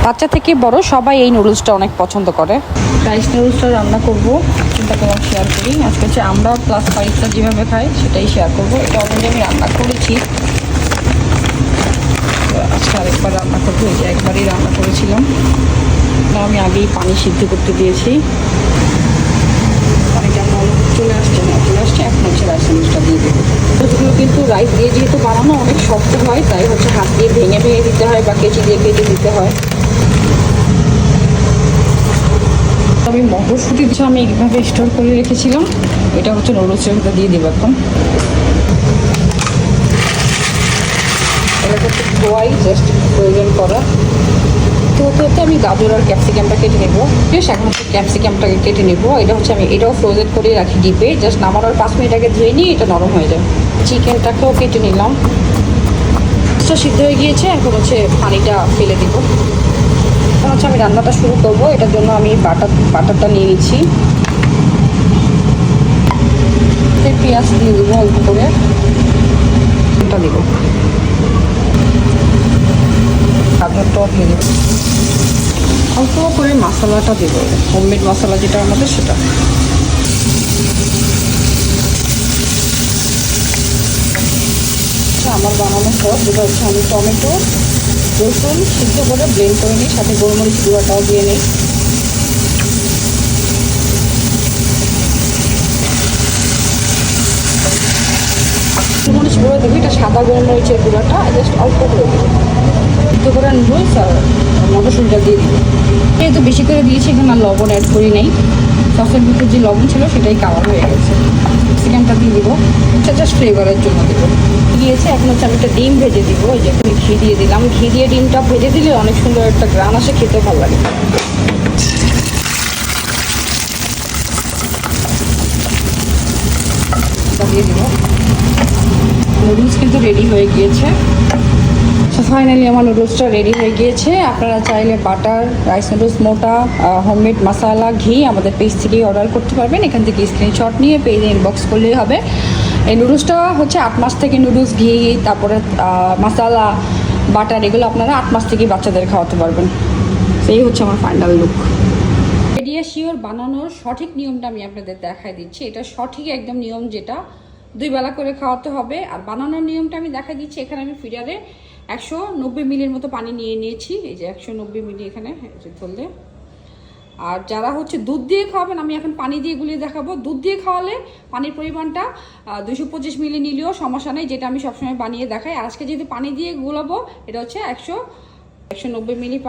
বাচ্চা থেকে বড় সবাই এই নুডলসটা অনেক পছন্দ করে। রাইস নুডলসটা রান্না করবো, চিন্তা করে শেয়ার করি। আজকে হচ্ছে আমরা প্লাস ফারিস্তা যেভাবে খাই সেটাই শেয়ার করবো। এটা অলরেডি আমি রান্না করেছি, আজকে আরেকবার রান্না করবো। এই যে একবারই রান্না করেছিলাম, আমি আগেই পানি সিদ্ধ করতে দিয়েছি। পানিটা চলে আসছে এখন হচ্ছে রাইস নুডলসটা দিয়ে দেবো। নুডলসগুলো কিন্তু রাইস দিয়ে যেহেতু বানানো অনেক শক্ত হয়, তাই হচ্ছে হাত দিয়ে ভেঙে ভেঙে দিতে হয় বা কেচি দিয়ে কেটে দিতে হয়। আমি মটরশুঁটি আমি এইভাবে স্টোর করে রেখেছিলাম, এটা হচ্ছে নুডলসের ভিতরে দিয়ে দেবো এখন। এটা হচ্ছে ধোয়াই জাস্ট প্রয়োজন করা। তো আমি গাজর আর ক্যাপসিকামটা কেটে নেবো। বেশ এখন হচ্ছে ক্যাপসিকামটাকে কেটে নেবো। এটা হচ্ছে আমি এটাও ফ্রোজেন করে রাখি ডিপে, জাস্ট নামানোর 5 মিনিট আগে ধুয়ে নিই, এটা নরম হয়ে যায়। চিকেনটাকেও কেটে নিলাম, সিদ্ধ হয়ে গিয়েছে। এখন হচ্ছে পানিটা ফেলে দিব। এখন হচ্ছে আমি রান্নাটা শুরু করবো। এটার জন্য আমি বাটারটা নিয়ে নিচ্ছি। পেঁয়াজ দিয়ে দেবো অল্প করে, এটা দিব, গাজরটাও দিয়ে দেবো, অল্প করে মশলাটা দেবো, হোমমেড মশলা যেটা আমাদের সেটা। আমার বানানো সস, যেটা হচ্ছে আমি টমেটো রসুন সিদ্ধ করে ব্লেন্ড করে নিই, সাথে গোলমরিচ গুঁড়াটাও দিয়ে নিই। গোলমরিচ গুঁড়ো দেবো, এটা সাদা গোলমরিচের গুঁড়াটা জাস্ট অল্প করে দেবো। সিদ্ধ করে নুডলস আর মটরশুঁটিটা দিয়ে দিই। যেহেতু বেশি করে দিয়েছি, এখানে আর লবণ অ্যাড করি নাই। সসের ভিতরে যে লবণ ছিল সেটাই কাভার হয়ে গেছে। চিকেনটা দিয়ে দিব, এটা জাস্ট ফ্লেভারের জন্য দেবো। দিয়েছে এখন হচ্ছে আমি একটা ডিম ভেজে দিব। ওই যে ঘি দিয়ে দিলাম, ঘি দিয়ে ডিমটা ভেজে দিলে অনেক সুন্দর একটা গ্রান আসে, খেতেও ভালো লাগে। দিয়ে দিব। নুডলস কিন্তু রেডি হয়ে গিয়েছে। ফাইনালি আমার নুডলসটা রেডি হয়ে গিয়েছে। আপনারা চাইলে বাটার রাইস নুডলস মোটা হোমমেড মশালা ঘি আমাদের পেজ থেকেই অর্ডার করতে পারবেন। এখান থেকে স্ক্রিনশট নিয়ে পেজে ইনবক্স করলেই হবে। এই নুডলসটা হচ্ছে 8 মাস থেকে নুডলস ঘি, তারপরে মশালা বাটার, এগুলো আপনারা 8 মাস থেকেই বাচ্চাদের খাওয়াতে পারবেন। সেই হচ্ছে আমার ফাইনাল লুক। পেডিয়াশিওর বানানোর সঠিক নিয়মটা আমি আপনাদের দেখাই দিচ্ছি। এটা সঠিক একদম নিয়ম, যেটা 2 বেলা করে খাওয়াতে হবে। আর বানানোর নিয়মটা আমি দেখাই দিচ্ছি। এখানে আমি ফিডারে 190 মিলির মতো পানি নিয়ে নিয়েছি। এই যে 190 মিলি এখানে ধরলে। আর যারা হচ্ছে দুধ দিয়ে খাওয়াবেন, আমি এখন পানি দিয়ে গুলিয়ে দেখাবো। দুধ দিয়ে খাওয়ালে পানির পরিমাণটা 225 মিলি নিলেও সমস্যা নেই, যেটা আমি সবসময় বানিয়ে দেখাই। আর আজকে যেহেতু পানি দিয়ে গুলাবো, এটা হচ্ছে 190 মিলি পানি।